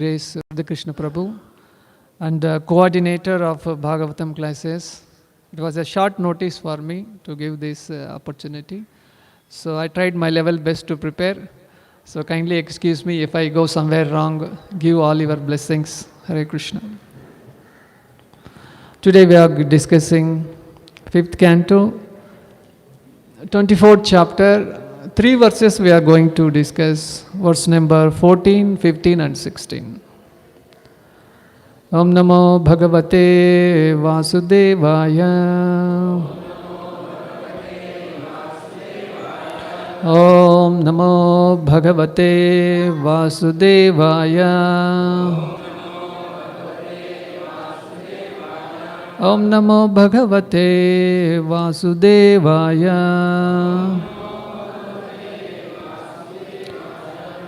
Grace the Krishna Prabhu and coordinator of Bhagavatam classes. It was a short notice for me to give this opportunity. So I tried my level best to prepare. So kindly excuse me if I go somewhere wrong. Give all your blessings. Hare Krishna. Today we are discussing 5th canto, 24th chapter. 3 verses we are going to discuss. Verse number 14, 15 and 16. Om Namo Bhagavate Vasudevaya. Om Namo Bhagavate Vasudevaya. Om Namo Bhagavate Vasudevaya.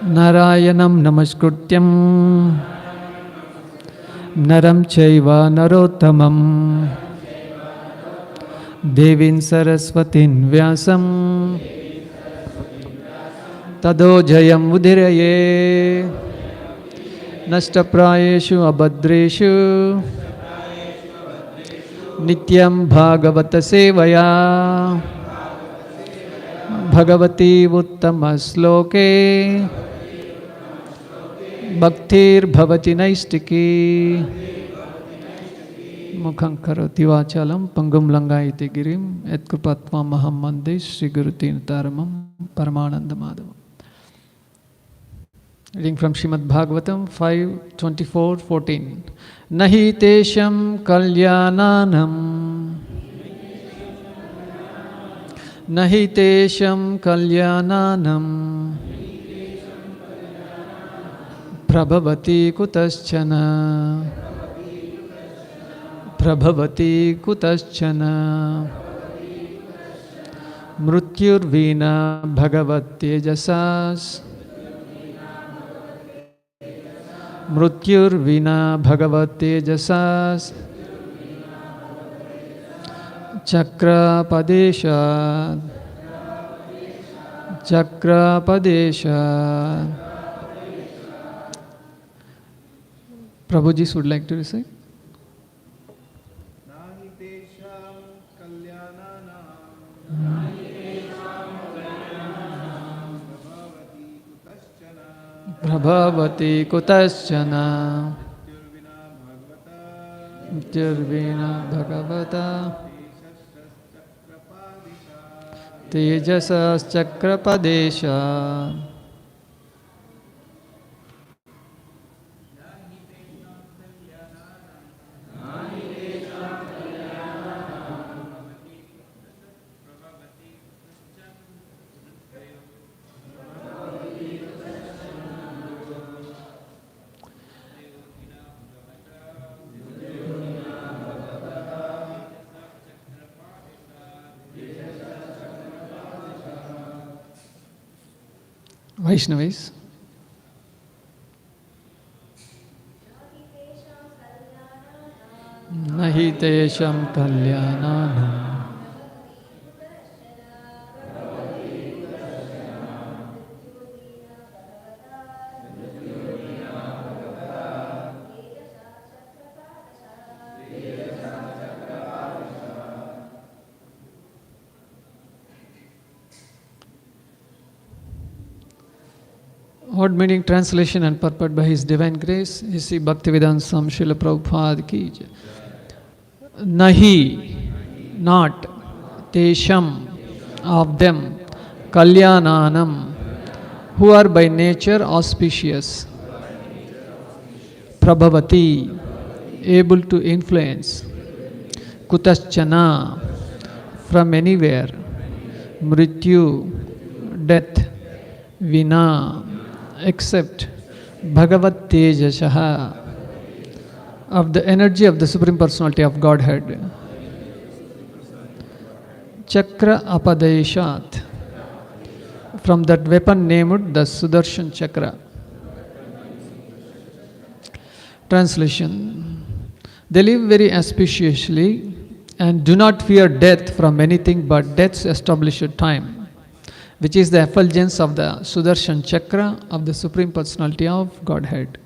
Narayanam Namaskrutyam Naram Chaiva Narottamam Devin Saraswatin Vyasam Tado Jayam Udiraye Nashtaprayeshu Abhadreshu Nityam Bhagavata Sevaya Bhagavati Uttama Sloke Bhaktir Bhavati Naistiki Mukham Karoti Vachalam Pangum Langayati Girim Et Krupatma Mahamandi Sri Gurutin Taramam Paramananda Madhavam. Reading from Srimad Bhagavatam 5:24-14. Nahi tesham kalyananam Nahi tesham kalyananam Prabhavati kutaschana Prabhavati kutaschana Mrutyurvina bhagavatejasas Mrutyurvina bhagavatejasas Chakra padesha Chakra padesha. Prabhuji would like to recite. Prabhavati kutaschana Mrityurvina bhagavata Tejasas chakrapadesha. Vaishnavis. Nahi tesham kalyananam Word meaning, translation and purport by His Divine Grace, His Bhaktivedanta Swami Srila Prabhupada ki jai. Nahi, not, tesham, of them, kalyananam, who are by nature auspicious, prabhavati, able to influence, kutaschana, from anywhere, mrityu, death, vina, except Bhagavat Tejashaha, of the energy of the Supreme Personality of Godhead. Chakra Apadeshat, from that weapon named the Sudarshan Chakra. Translation. They live very auspiciously and do not fear death from anything but death's established time, which is the effulgence of the Sudarshan Chakra of the Supreme Personality of Godhead.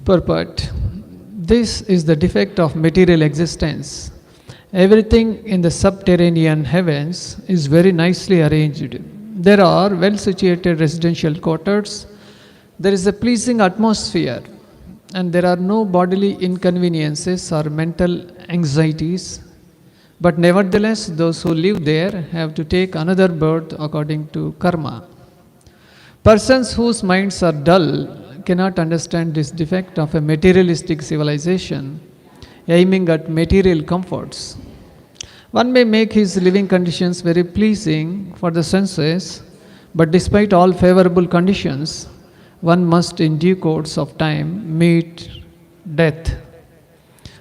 Purport. This is the defect of material existence. Everything in the subterranean heavens is very nicely arranged. There are well situated residential quarters. There is a pleasing atmosphere, and there are no bodily inconveniences or mental anxieties. But nevertheless, those who live there have to take another birth according to karma. Persons whose minds are dull cannot understand this defect of a materialistic civilization aiming at material comforts. One may make his living conditions very pleasing for the senses, but despite all favorable conditions, one must in due course of time meet death.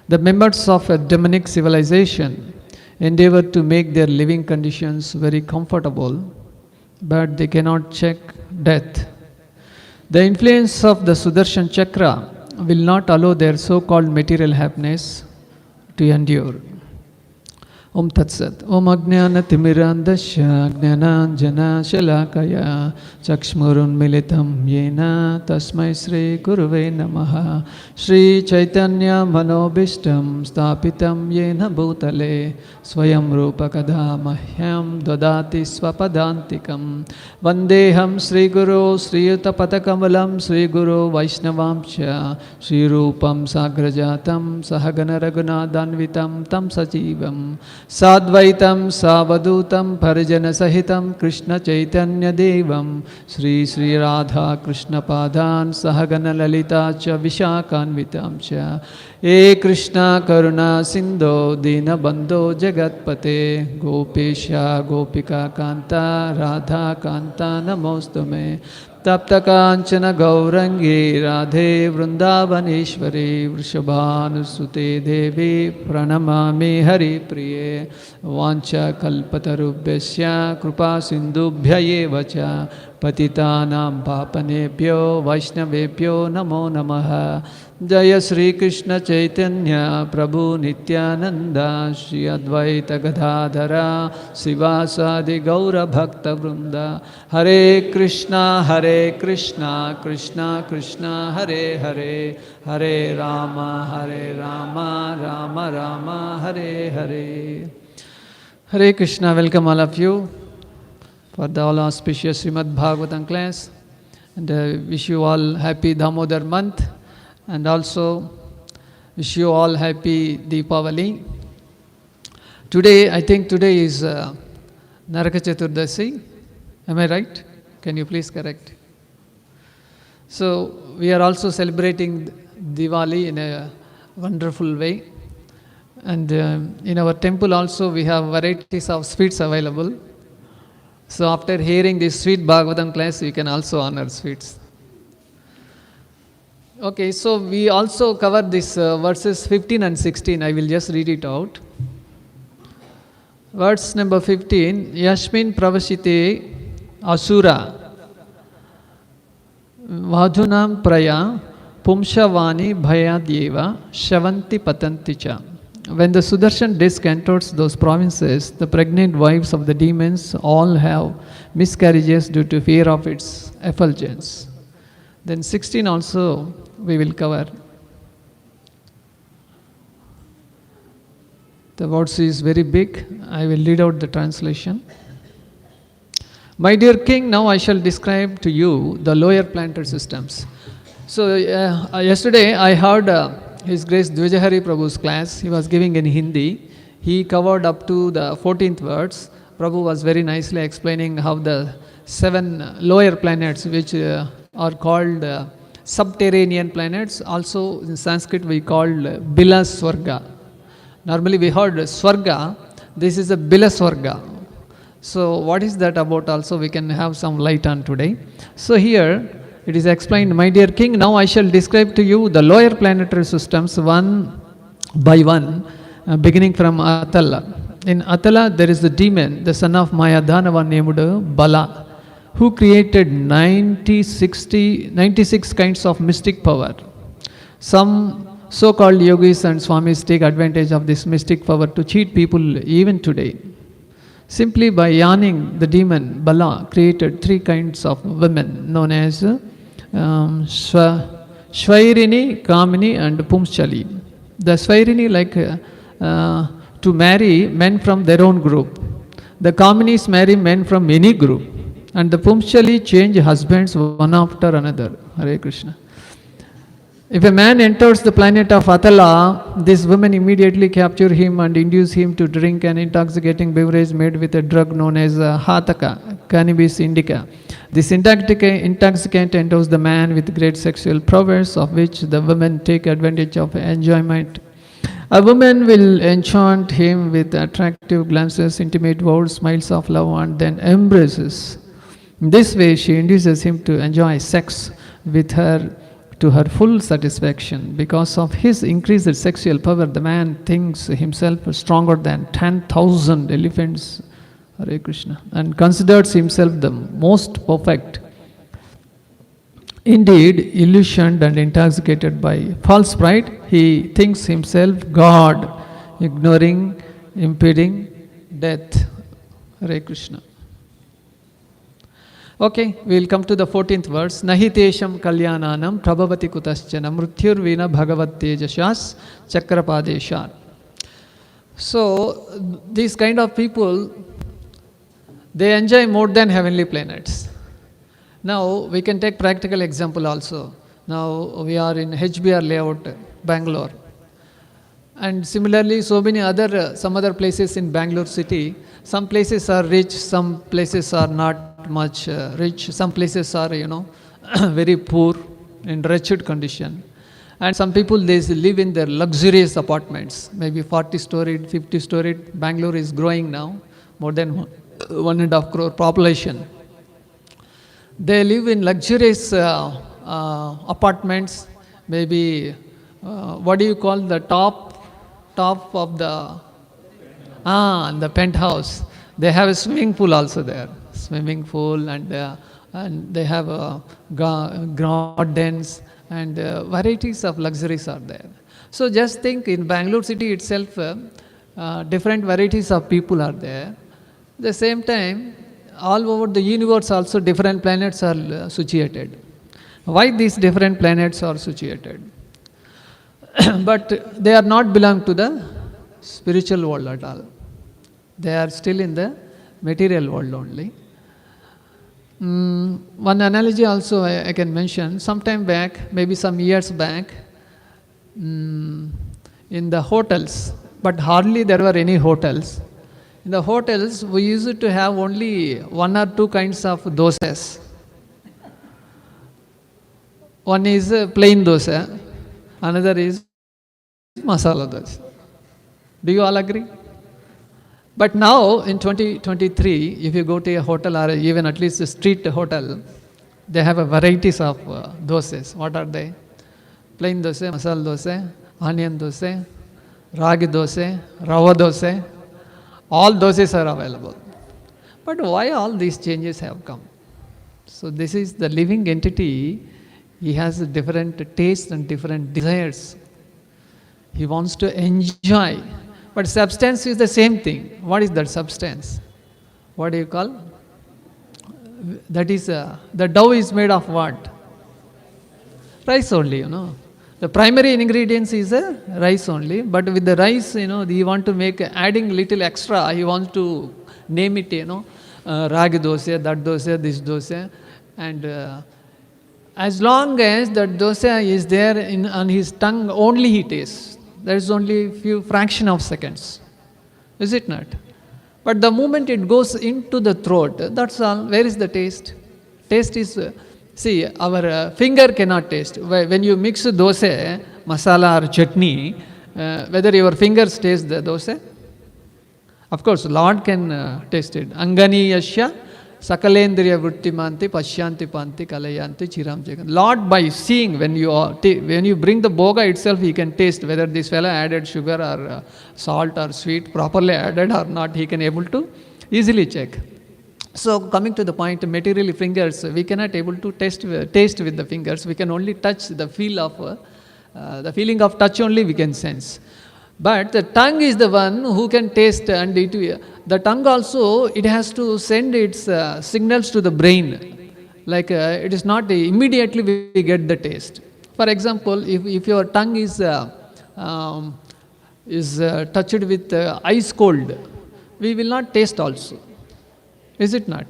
The members of a demonic civilization endeavor to make their living conditions very comfortable, but they cannot check death. The influence of the Sudarshan Chakra will not allow their so-called material happiness to endure. Om Tat Sat. Om Ajnana Timirandasya Jnananjana Shalakaya Chakshmurun Militam Yena Tasmai Sri Guruve Namaha. Shri Chaitanya Manobishtam Stapitam Yena Bhutale Swayam Rupa Kada Mahyam Dodati Swapadantikam Vandeham Sri Guru Sri Utapatakamulam Sri Guru Vaishnavamsya Sri Rupam Sagrajatam Sahagana Raghunathanvitam Tam Sajivam Sadvaitam Savadutam Parijana Sahitam Krishna Chaitanya Devam Sri Sri Radha Krishna Padan Sahagana Lalita Cha Vishakanvitam Cha E Krishna Karuna Sindho Dina Bandho Jagatpate Gopesha Gopika Kanta Radha Kanta Namostume Tapta Kanchana Gaurangi Radhe Vrindavaneshwari Vrishabhanusute Devi Pranamami Hari Priye Vancha Kalpatarubhyasya Krupa Sindubhya Evacha Patitanam Papanebhyo Vaishnavebhyo Namo Namaha Jaya Sri Krishna Chaitanya Prabhu Nityananda Shri Advaita Gadadhara Sivasadi Gaura Bhakta Vrinda Hare Krishna Krishna Krishna Hare Hare Hare Rama Rama Rama Hare Hare. Hare Krishna. Welcome all of you for the all auspicious Srimad Bhagavatam class, and wish you all happy Damodar month, and also wish you all happy Deepavali. Today, I think today is Naraka Chaturdasi. Am I right? Can you please correct? So we are also celebrating Diwali in a wonderful way, and in our temple also we have varieties of sweets available. So after hearing this sweet Bhagavatam class, you can also honor sweets. Okay, so we also cover this verses 15 and 16. I will just read it out. Verse number 15. Yashmin pravashite asura vadhunam praya pumshavani bhayadyeva shavanti patanticha. When the Sudarshan disk enters those provinces, the pregnant wives of the demons all have miscarriages due to fear of its effulgence. Then 16 also we will cover. The words is very big. I will read out the translation. My dear king, now I shall describe to you the lower planetary systems. So yesterday I heard His Grace Dvijahari Prabhu's class. He was giving in Hindi. He covered up to the 14th words. Prabhu was very nicely explaining how the 7 lower planets, which are called subterranean planets, also in Sanskrit we called Bila Swarga. Normally we heard Swarga, this is a Bila Swarga. So what is that about also we can have some light on today. So here it is explained, my dear king, now I shall describe to you the lower planetary systems one by one, beginning from Atala. In Atala there is the demon, the son of Mayadhanava named Bala, who created 96 kinds of mystic power. Some so-called yogis and swamis take advantage of this mystic power to cheat people even today. Simply by yarning, the demon Bala created 3 kinds of women known as Svairini, Kamini and Pumschali. The Svairini to marry men from their own group. The Kaminis marry men from any group. And the Pumschali change husbands one after another. Hare Krishna. If a man enters the planet of Atala, these women immediately capture him and induce him to drink an intoxicating beverage made with a drug known as Hataka, cannabis indica. This intoxicant enters the man with great sexual prowess, of which the women take advantage of enjoyment. A woman will enchant him with attractive glances, intimate words, smiles of love, and then embraces. In this way, she induces him to enjoy sex with her to her full satisfaction. Because of his increased sexual power, the man thinks himself stronger than 10,000 elephants, Hare Krishna, and considers himself the most perfect. Indeed, illusioned and intoxicated by false pride, he thinks himself God, ignoring, impeding death. Hare Krishna. Okay, we will come to the 14th verse. Nahi tesham kalyananam prabhavati kutaschana mrutyurvina bhagavat tejashas chakrapadeshat. So, these kind of people, they enjoy more than heavenly planets. Now, we can take practical example also. Now, we are in HBR layout, Bangalore. And similarly, so many some other places in Bangalore city. Some places are rich, some places are not much rich, some places are, very poor, in wretched condition. And some people, they live in their luxurious apartments, maybe 40-storied, 50-storied. Bangalore is growing now, more than 1.5 crore population. They live in luxurious apartments, maybe, what do you call the top of the penthouse. They have a swimming pool also there, swimming pool, and they have gardens, and varieties of luxuries are there. So just think, in Bangalore city itself, different varieties of people are there. At the same time, all over the universe also different planets are situated. Why these different planets are situated? But they are not belong to the spiritual world at all. They are still in the material world only. One analogy also I can mention. Sometime back, maybe some years back, in the hotels, but hardly there were any hotels. In the hotels, we used to have only 1 or 2 kinds of dosas. One is plain dosa, another is masala dosa. Do you all agree? But now, in 2023, if you go to a hotel or even at least a street hotel, they have a varieties of dosas. What are they? Plain dosa, masala dosa, onion dosa, ragi dosa, rava dosa. All dosas are available. But why all these changes have come? So this is the living entity. He has a different tastes and different desires. He wants to enjoy. But substance is the same thing. What is that substance? What do you call? That is, the dough is made of what? Rice only, The primary ingredients is rice only. But with the rice, you want to make, adding little extra, you want to name it, ragi dosa, that dosa, this dosa. And as long as that dosa is there on his tongue, only he tastes. There is only few fraction of seconds. Is it not? But the moment it goes into the throat, that's all. Where is the taste? Taste is, see, our finger cannot taste. When you mix dosa, masala or chutney, whether your fingers taste the dosa? Of course, Lord can taste it. Angani yasya sakalendriya vrittimanti pashyanti panti kalayanti chiram jagan. Lord, by seeing, when you bring the boga itself, he can taste whether this fellow added sugar or salt or sweet properly added or not. He can able to easily check. So coming to the point, material fingers, we cannot able to taste with the fingers. We can only touch the feel of the feeling of touch only we can sense. But the tongue is the one who can taste, and the tongue also, it has to send its signals to the brain. Like it is not immediately we get the taste. For example, if your tongue um, is touched with ice cold, we will not taste also. Is it not?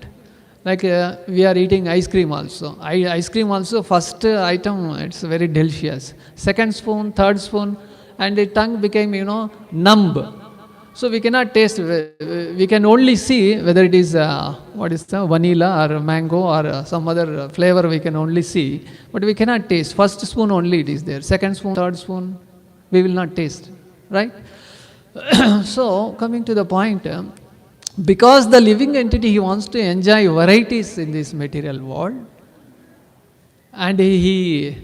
Like we are eating ice cream also. Ice cream also, first item, it's very delicious. Second spoon, third spoon, and the tongue became, numb. So we cannot taste. We can only see whether it is what is the vanilla or mango or some other flavor. We can only see, but we cannot taste. First spoon only it is there. Second spoon, third spoon, we will not taste. Right? So coming to the point. Because the living entity, he wants to enjoy varieties in this material world, and he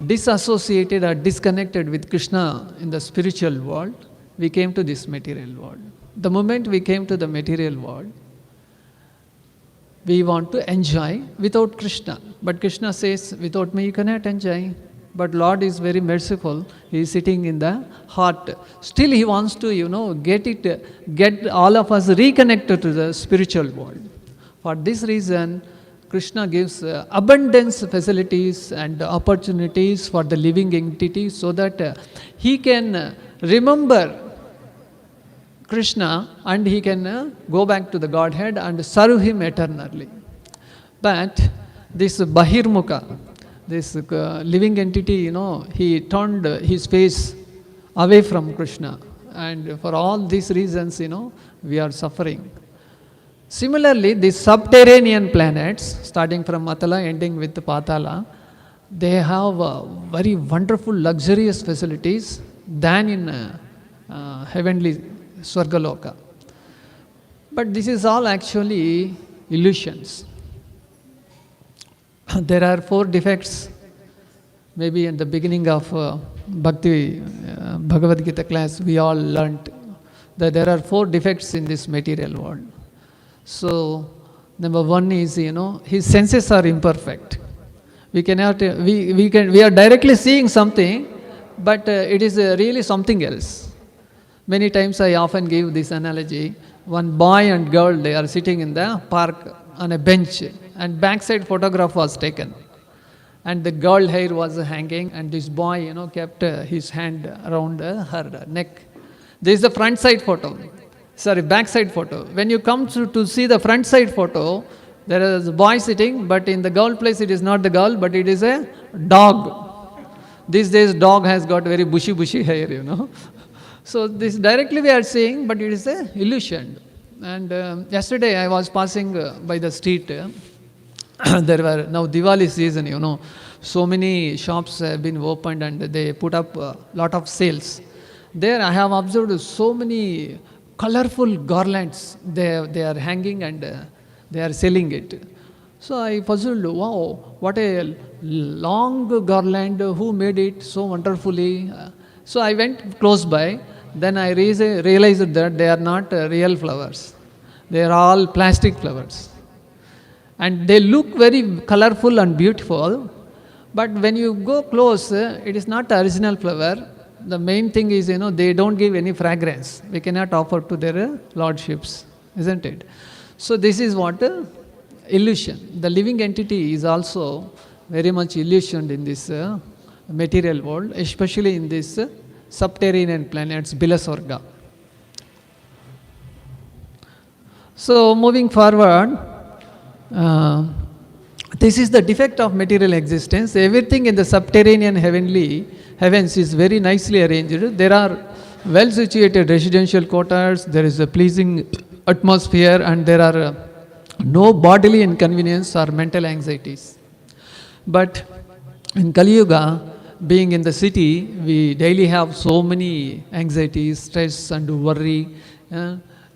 disassociated or disconnected with Krishna in the spiritual world, we came to this material world. The moment we came to the material world, we want to enjoy without Krishna. But Krishna says, without me you cannot enjoy. But Lord is very merciful. He is sitting in the heart. Still He wants to, get all of us reconnected to the spiritual world. For this reason, Krishna gives abundance facilities and opportunities for the living entity so that he can remember Krishna and he can go back to the Godhead and serve Him eternally. But this Bahirmukha, this living entity, he turned his face away from Krishna. And for all these reasons, we are suffering. Similarly, the subterranean planets, starting from Matala, ending with Patala, they have very wonderful, luxurious facilities than in heavenly Swargaloka. But this is all actually illusions. There are 4 defects. Maybe in the beginning of Bhakti Bhagavad Gita class, we all learnt that there are 4 defects in this material world. So, number 1 is, his senses are imperfect. We are directly seeing something, but it is really something else. Many times I often give this analogy. One boy and girl, they are sitting in the park on a bench, and backside photograph was taken. And the girl hair was hanging, and this boy, kept his hand around her neck. This is the front side photo. Backside photo. When you come to see the front side photo, there is a boy sitting, but in the girl place it is not the girl, but it is a dog. These days dog has got very bushy hair, So this directly we are seeing, but it is a illusion. And yesterday I was passing by the street. There were now Diwali season, so many shops have been opened and they put up a lot of sales. There I have observed so many colorful garlands. They are hanging and they are selling it. So I puzzled, wow, what a long garland, who made it so wonderfully. So I went close by. Then I realized that they are not real flowers. They are all plastic flowers. And they look very colorful and beautiful. But when you go close, it is not the original flower. The main thing is, they don't give any fragrance. We cannot offer to their lordships, isn't it? So this is what illusion. The living entity is also very much illusioned in this material world, especially in this subterranean planets, Bilaswarga. So moving forward, this is the defect of material existence. Everything in the subterranean heavens is very nicely arranged. There are well situated residential quarters, there is a pleasing atmosphere, and there are no bodily inconvenience or mental anxieties. But in Kali Yuga, being in the city, we daily have so many anxieties, stress and worry.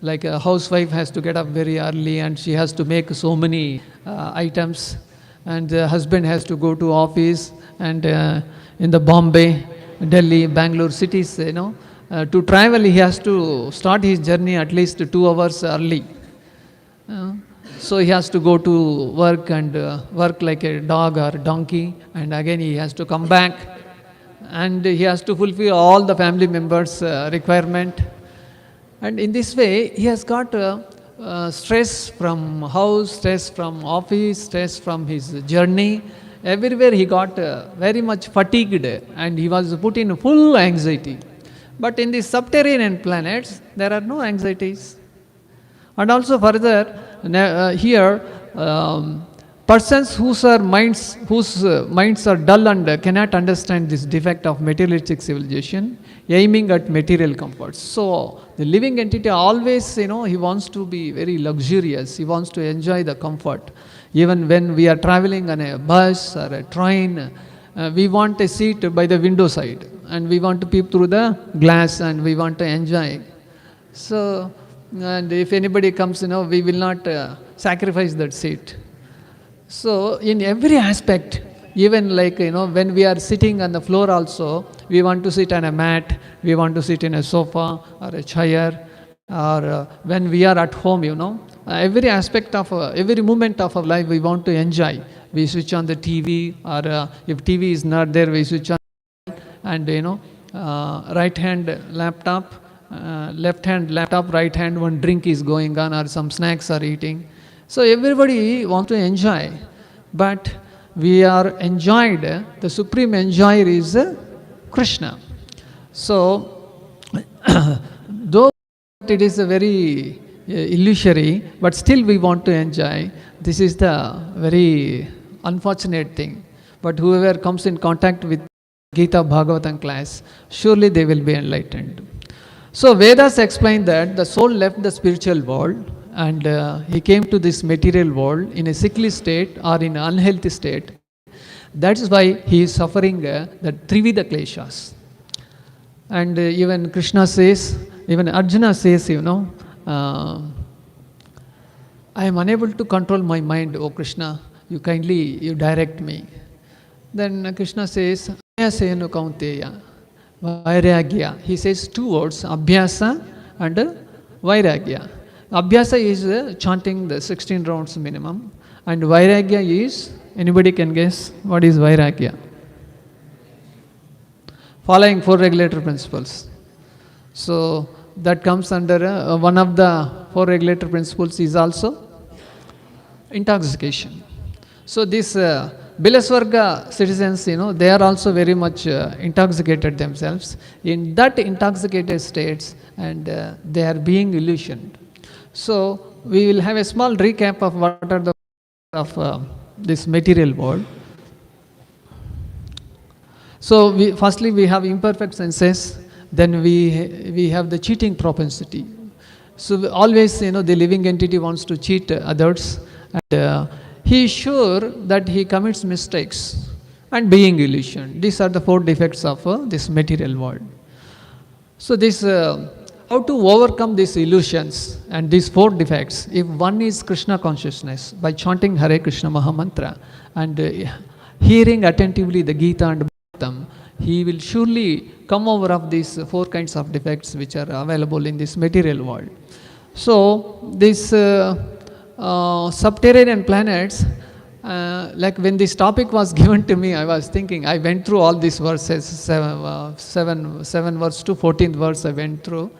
Like a housewife has to get up very early and she has to make so many items, and the husband has to go to office, and in the Bombay, Delhi, Bengaluru cities, to travel he has to start his journey at least 2 hours early. So he has to go to work and work like a dog or donkey, and again he has to come back, and he has to fulfill all the family members' requirement. And in this way, he has got stress from house, stress from office, stress from his journey. everywhere he got very much fatigued and he was put in full anxiety. But in the subterranean planets, there are no anxieties. And also further, here, persons whose minds are dull and cannot understand this defect of materialistic civilization, aiming at material comforts. So the living entity always, he wants to be very luxurious. He wants to enjoy the comfort. Even when we are traveling on a bus or a train, we want a seat by the window side, and we want to peep through the glass, and we want to enjoy. So, and if anybody comes, we will not sacrifice that seat. So, in every aspect, even like, when we are sitting on the floor also, we want to sit on a mat, we want to sit in a sofa or a chair, or when we are at home, every aspect of, every moment of our life we want to enjoy. We switch on the TV, or if TV is not there, we switch on, and, right hand laptop, left hand laptop, right hand one drink is going on, or some snacks are eating. So everybody wants to enjoy, but we are enjoyed. The supreme enjoyer is Krishna. So though it is a very illusory, but still we want to enjoy. This is the very unfortunate thing. But whoever comes in contact with Gita Bhagavatam class, surely they will be enlightened. So Vedas explain that the soul left the spiritual world and he came to this material world in a sickly state or in an unhealthy state. That is why he is suffering the Trivida Kleshas. And even Krishna says, even Arjuna says, I am unable to control my mind, O Krishna, you direct me. Then Krishna says, Abhyasena Kaunteya, Vairagya. He says two words, Abhyasa and Vairagya. Abhyasa is chanting the 16 rounds minimum, and Vairagya is, anybody can guess what is Vairagya? Following 4 regulator principles. So that comes under one of the 4 regulator principles is also intoxication. So these Bilaswarga citizens, they are also very much intoxicated themselves in that intoxicated states, and they are being illusioned. So we will have a small recap of what are the of this material world. So firstly we have imperfect senses, then we have the cheating propensity. So always, the living entity wants to cheat others, and he is sure that he commits mistakes and being illusioned. These are the 4 defects of this material world. So this, how to overcome these illusions and these 4 defects? If one is Krishna consciousness, by chanting Hare Krishna Mahamantra and hearing attentively the Gita and Bhagavatam, he will surely come over of these 4 kinds of defects which are available in this material world. So this subterranean planets, like when this topic was given to me, I was thinking, I went through all these verses, 7 verse to 14th verse I went through.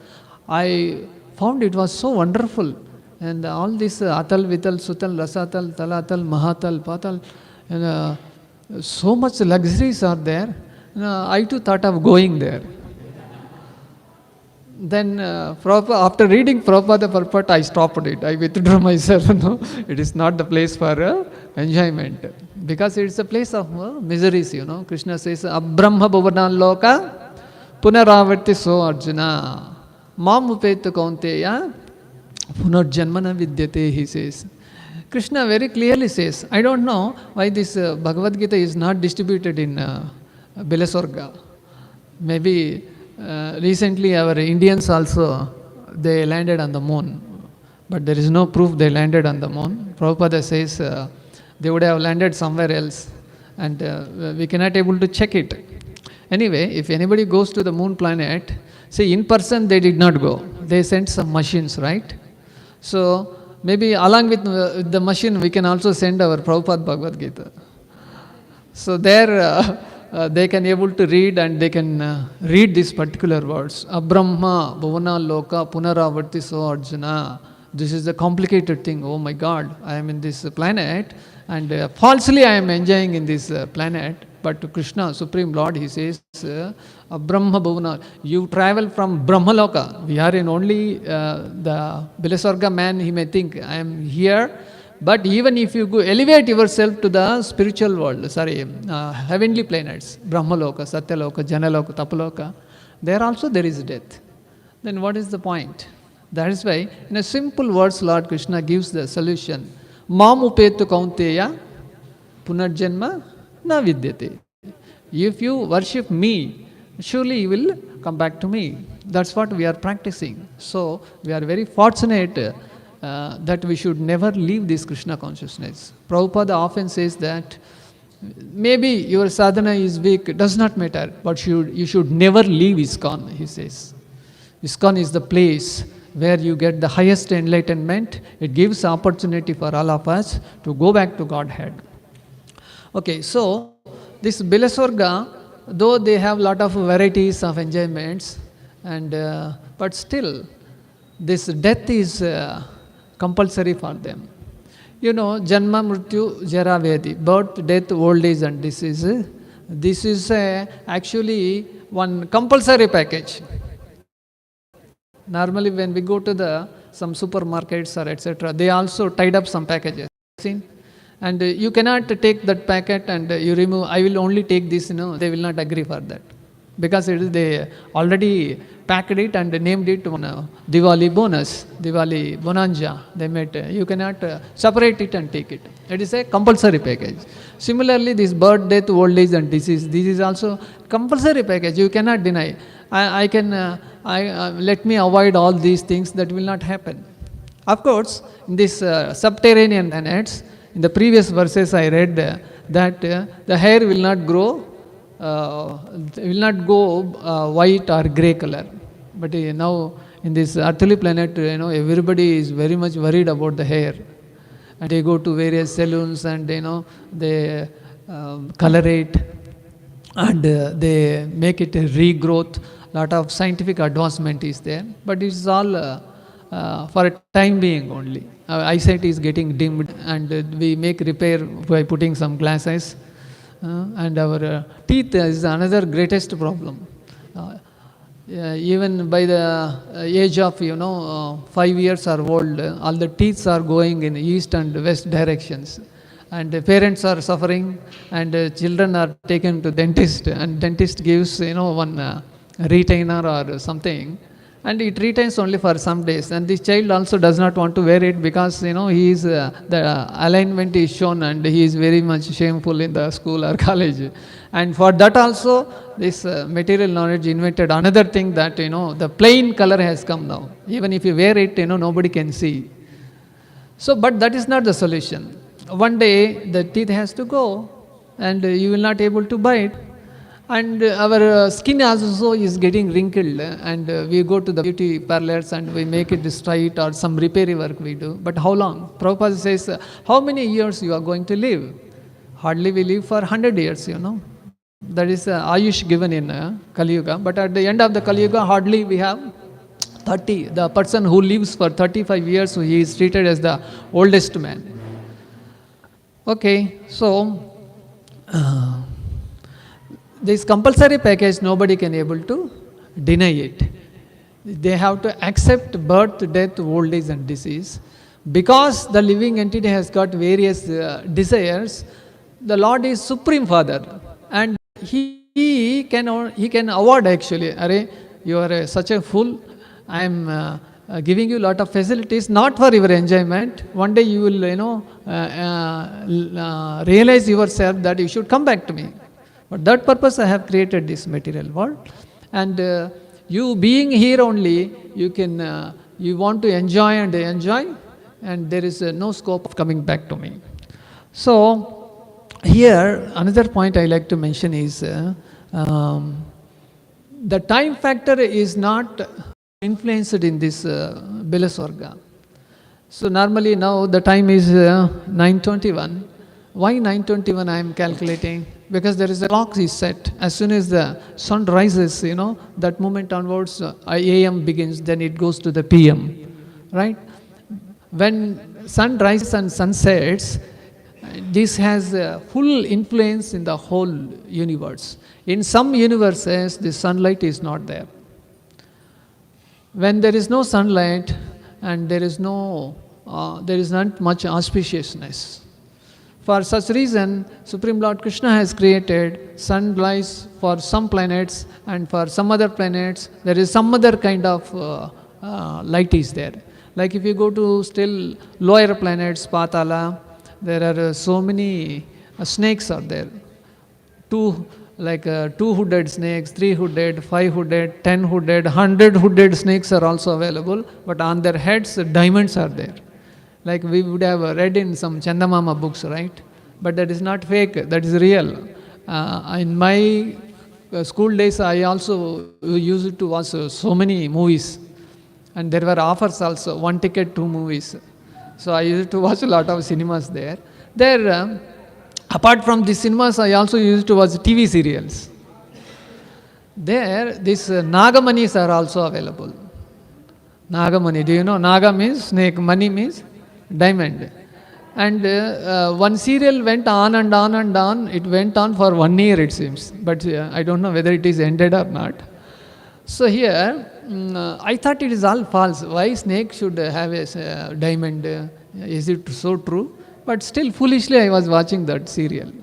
I found it was so wonderful, and all this Atal, Vital, Sutal, Rasatal, Talatal, Mahatal, Patal, and so much luxuries are there. I too thought of going there. Then after reading Prabhupada purport, I stopped it. I withdrew myself. No, it is not the place for enjoyment, because it is a place of miseries. Krishna says, Abrahma bhuvanan loka punaravarti so Arjuna mam upeta kaunteya punarjanmana vidyate, he says. Krishna very clearly says, I don't know why this Bhagavad Gita is not distributed in Bilaswarga. Maybe recently our Indians also, they landed on the moon, but there is no proof they landed on the moon. Prabhupada says they would have landed somewhere else, and we cannot able to check it. Anyway, if anybody goes to the moon planet, see, in person they did not go. They sent some machines, right? So maybe along with the machine we can also send our Prabhupada Bhagavad Gita. So there they can able to read, and they can read these particular words. Abrahma bhuvana loka punaravarti so Arjuna. This is the complicated thing. Oh my God, I am in this planet, And falsely I am enjoying in this planet. But to Krishna, Supreme Lord, he says, Brahma Bhuvana, you travel from Brahmaloka. We are in only the Bilaswarga man, he may think, I am here. But even if you go elevate yourself to the spiritual world, heavenly planets, Brahmaloka, Satyaloka, Janaloka, Tapaloka, there also there is death. Then what is the point? That is why, in a simple words, Lord Krishna gives the solution. Mam upetu kaunteya punarjanma na vidyate. If you worship me, surely you will come back to me. That's what we are practicing. So, we are very fortunate that we should never leave this Krishna consciousness. Prabhupada often says that maybe your sadhana is weak, does not matter, but you should never leave Iskcon, he says. Iskcon is the place where you get the highest enlightenment. It gives opportunity for all of us to go back to Godhead. Okay, so this Bilaswarga, though they have lot of varieties of enjoyments, and but still this death is compulsory for them. You know, Janma, Mrityu, Jara, Vyadhi, birth, death, old age and disease. This is actually one compulsory package. Normally when we go to some supermarkets or etc., they also tied up some packages. See? And you cannot take that packet and you remove, I will only take this, they will not agree for that. Because they already packed it and named it one Diwali bonus, Diwali bonanza. They made, you cannot separate it and take it. It is a compulsory package. Similarly, this birth, death, old age and disease, this is also compulsory package. You cannot deny. Let me avoid all these things, that will not happen. Of course, in this subterranean planets, in the previous verses I read that the hair will not grow, will not go white or grey color. But now in this earthly planet, everybody is very much worried about the hair. And they go to various salons and they color it and they make it a regrowth. Lot of scientific advancement is there, but it is all for a time being only. Our eyesight is getting dimmed and we make repair by putting some glasses. And our teeth is another greatest problem. Even by the age of 5 years or old, all the teeth are going in east and west directions, and the parents are suffering, and children are taken to dentist, and dentist gives one retainer or something, and it retains only for some days, and this child also does not want to wear it because he is the alignment is shown and he is very much shameful in the school or college. And for that also this material knowledge invented another thing, that the plain color has come now. Even if you wear it, nobody can see. So but that is not the solution. One day the teeth has to go and you will not able to bite. And our skin also is getting wrinkled, and we go to the beauty parlors and we make it straight or some repair work we do. But how long? Prabhupada says, how many years you are going to live? Hardly we live for 100 years, That is Ayush given in Kali Yuga. But at the end of the Kali Yuga, hardly we have 30. The person who lives for 35 years, he is treated as the oldest man. Okay, so this compulsory package, nobody can able to deny it. They have to accept birth, death, old age and disease. Because the living entity has got various desires, the Lord is Supreme Father, and He can award actually, Arey, you are such a fool, I am giving you lot of facilities, not for your enjoyment. One day you will, realize yourself that you should come back to me. For that purpose I have created this material world, and you being here only, you want to enjoy, and there is no scope of coming back to me. So here another point I like to mention is the time factor is not influenced in this Bilaswarga. So normally now the time is 9:21. Why 9:21 I am calculating? Because there is a clock is set. As soon as the sun rises, that moment onwards, AM begins, then it goes to the PM, right? When sun rises and sun sets, this has full influence in the whole universe. In some universes, the sunlight is not there. When there is no sunlight and there is not much auspiciousness. For such reason, Supreme Lord Krishna has created sunlight for some planets, and for some other planets there is some other kind of light is there. Like if you go to still lower planets, Patala, there are so many snakes are there. Two-hooded snakes, 3-hooded, 5-hooded, 10-hooded, 100-hooded snakes are also available, but on their heads diamonds are there. Like we would have read in some Chandamama books, right? But that is not fake, that is real. In my school days, I also used to watch so many movies. And there were offers also, 1 ticket, 2 movies. So I used to watch a lot of cinemas there. There, apart from the cinemas, I also used to watch TV serials. There, these Nagamanis are also available. Nagamani, do you know? Naga means snake, Mani means diamond. And one serial went on and on and on. It went on for 1 year, it seems. But I don't know whether it is ended or not. So here, I thought it is all false. Why snake should have a diamond? Is it so true? But still, foolishly, I was watching that serial.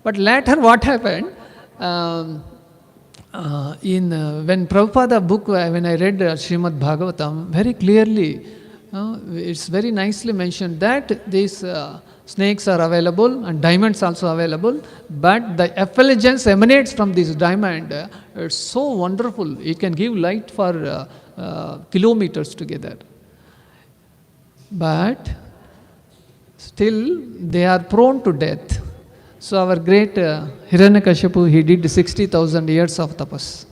But later, what happened? When Prabhupada book, when I read Srimad Bhagavatam, very clearly, it's very nicely mentioned that these snakes are available and diamonds also available, but the effulgence emanates from this diamond. It's so wonderful. It can give light for kilometers together. But still, they are prone to death. So our great Hiranyakashipu, he did 60,000 years of tapas.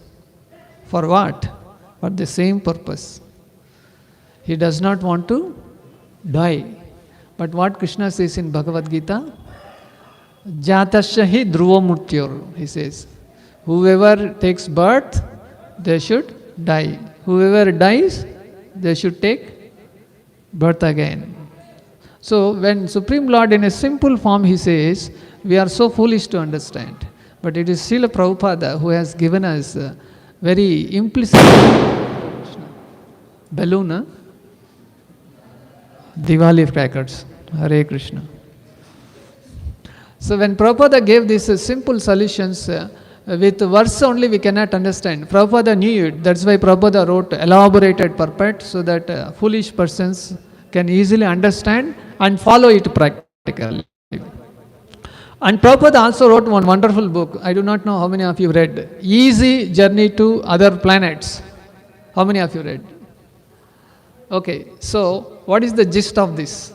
For what? For the same purpose. He does not want to die. But what Krishna says in Bhagavad Gita, Jatasya hi dhruva murtyor, he says, whoever takes birth, they should die. Whoever dies, they should take birth again. So when Supreme Lord in a simple form he says, we are so foolish to understand. But it is Srila Prabhupada who has given us very implicit balloon, Diwali crackers, Hare Krishna. So when Prabhupada gave these simple solutions, with verse only we cannot understand. Prabhupada knew it, that's why Prabhupada wrote elaborated purport so that foolish persons can easily understand and follow it practically. And Prabhupada also wrote one wonderful book, I do not know how many of you read, Easy Journey to Other Planets. How many of you read? Okay, so what is the gist of this?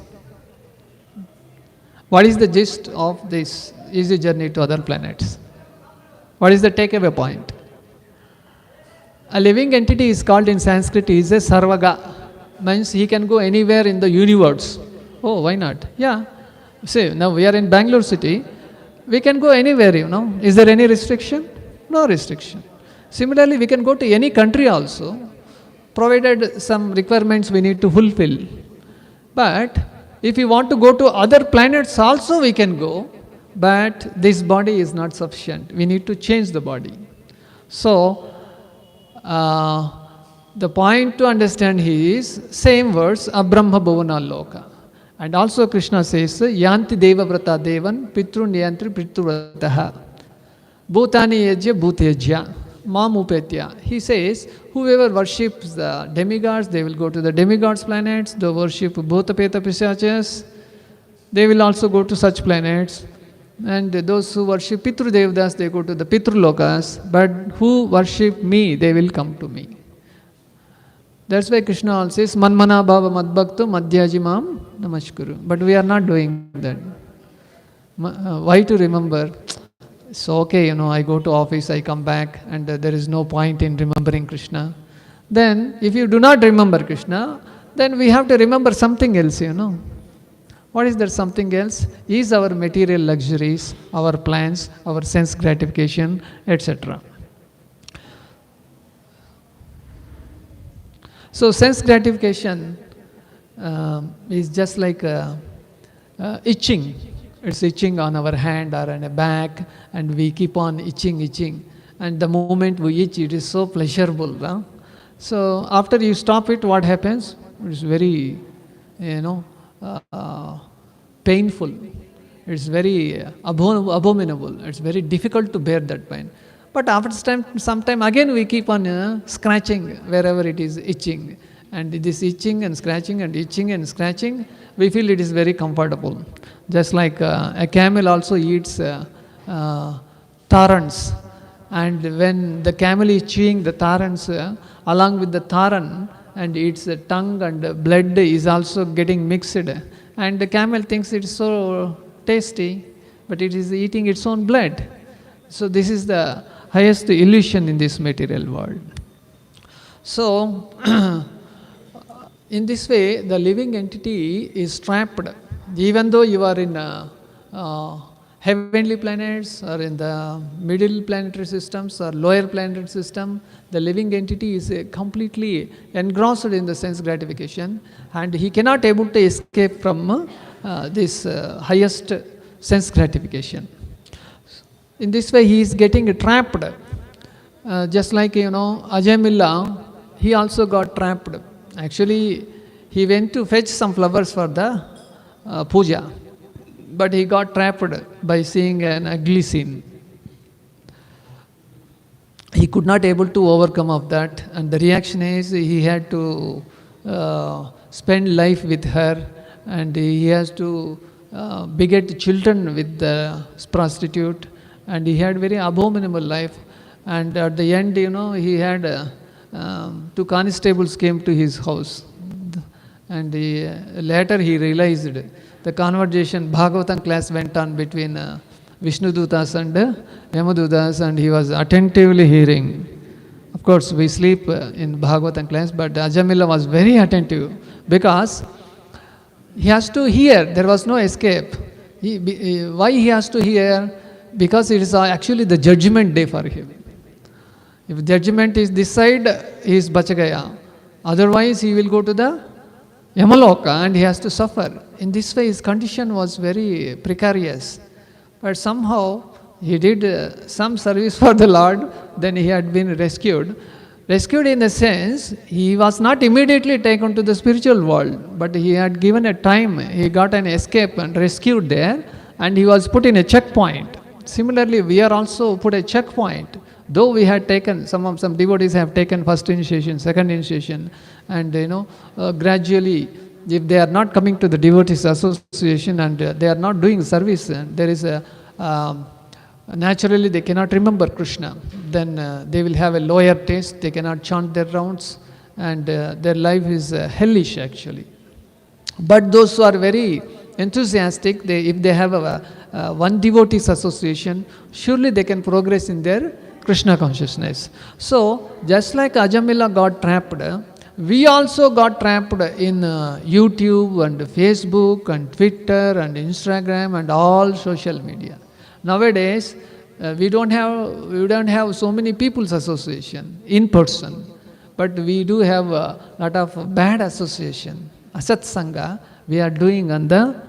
What is the gist of this easy journey to other planets? What is the takeaway point? A living entity is called in Sanskrit is a sarvaga. Means he can go anywhere in the universe. Oh, why not? Yeah. See, now we are in Bengaluru city. We can go anywhere, you know. Is there any restriction? No restriction. Similarly, we can go to any country also, provided some requirements we need to fulfill. But if we want to go to other planets also we can go, but this body is not sufficient. We need to change the body. So, the point to understand is same words, Abrahma Bhuvana Loka. And also Krishna says, Yanti Deva Vrata Devan Pitru Niyantri Pitru Vrataha Bhutani Yajya Bhutejya Mam Upetya. He says, whoever worships the demigods, they will go to the demigods planets. They worship Bhutapeta Pisachas, they will also go to such planets. And those who worship Pitru Devdas, they go to the Pitru Lokas. But who worship me, they will come to me. That's why Krishna also says, Manmana Bhava Madbhakto Madhyajimam Namaskuru. But we are not doing that. Why to remember? So okay, you know, I go to office, I come back, and there is no point in remembering Krishna. Then, if you do not remember Krishna, then we have to remember something else, you know. What is that something else? Is our material luxuries, our plans, our sense gratification, etc. So sense gratification is just like itching. it's itching on our hand or on a back, and we keep on itching. And the moment we itch, it is so pleasurable. Huh? So after you stop it, what happens? It's very, you know, painful. It's very abominable. It's very difficult to bear that pain. But after some time again we keep on scratching wherever it is itching. And this itching and scratching and itching and scratching, we feel it is very comfortable. Just like a camel also eats thorns. And when the camel is chewing the thorns, along with the thorn, and its tongue and blood is also getting mixed. And the camel thinks it's so tasty, but it is eating its own blood. So this is the highest illusion in this material world. So in this way, the living entity is trapped. Even though you are in heavenly planets or in the middle planetary systems or lower planetary system, the living entity is completely engrossed in the sense gratification, and he cannot able to escape from this highest sense gratification. In this way, he is getting trapped. Just like, Ajamilla, he also got trapped. Actually, he went to fetch some flowers for the puja, but he got trapped by seeing an ugly scene. He could not able to overcome of that, and the reaction is he had to spend life with her, and he has to beget children with the prostitute, and he had very abominable life. And at the end, he had two constables came to his house, and later he realized the conversation, Bhagavatam class went on between Vishnudutas and Yamadutas, and he was attentively hearing. Of course, we sleep in Bhagavatam class, but Ajamila was very attentive because he has to hear. There was no escape. Why he has to hear? Because it is actually the judgment day for him. If judgment is this side, he is Bachagaya. Otherwise, he will go to the Yamaloka and he has to suffer. In this way, his condition was very precarious. But somehow, he did some service for the Lord, then he had been rescued. Rescued in the sense, he was not immediately taken to the spiritual world, but he had given a time, he got an escape and rescued there, and he was put in a checkpoint. Similarly, we are also put a checkpoint. Though we had taken, some devotees have taken first initiation, second initiation, and gradually, if they are not coming to the devotees association and they are not doing service, there is a naturally they cannot remember Krishna. Then they will have a lower taste. They cannot chant their rounds, and their life is hellish actually. But those who are very enthusiastic, if they have one devotees association, surely they can progress in their Krishna consciousness. So, just like Ajamila got trapped, we also got trapped in YouTube and Facebook and Twitter and Instagram and all social media. Nowadays, we don't have so many people's association in person, but we do have a lot of bad association. Asat Sangha we are doing on the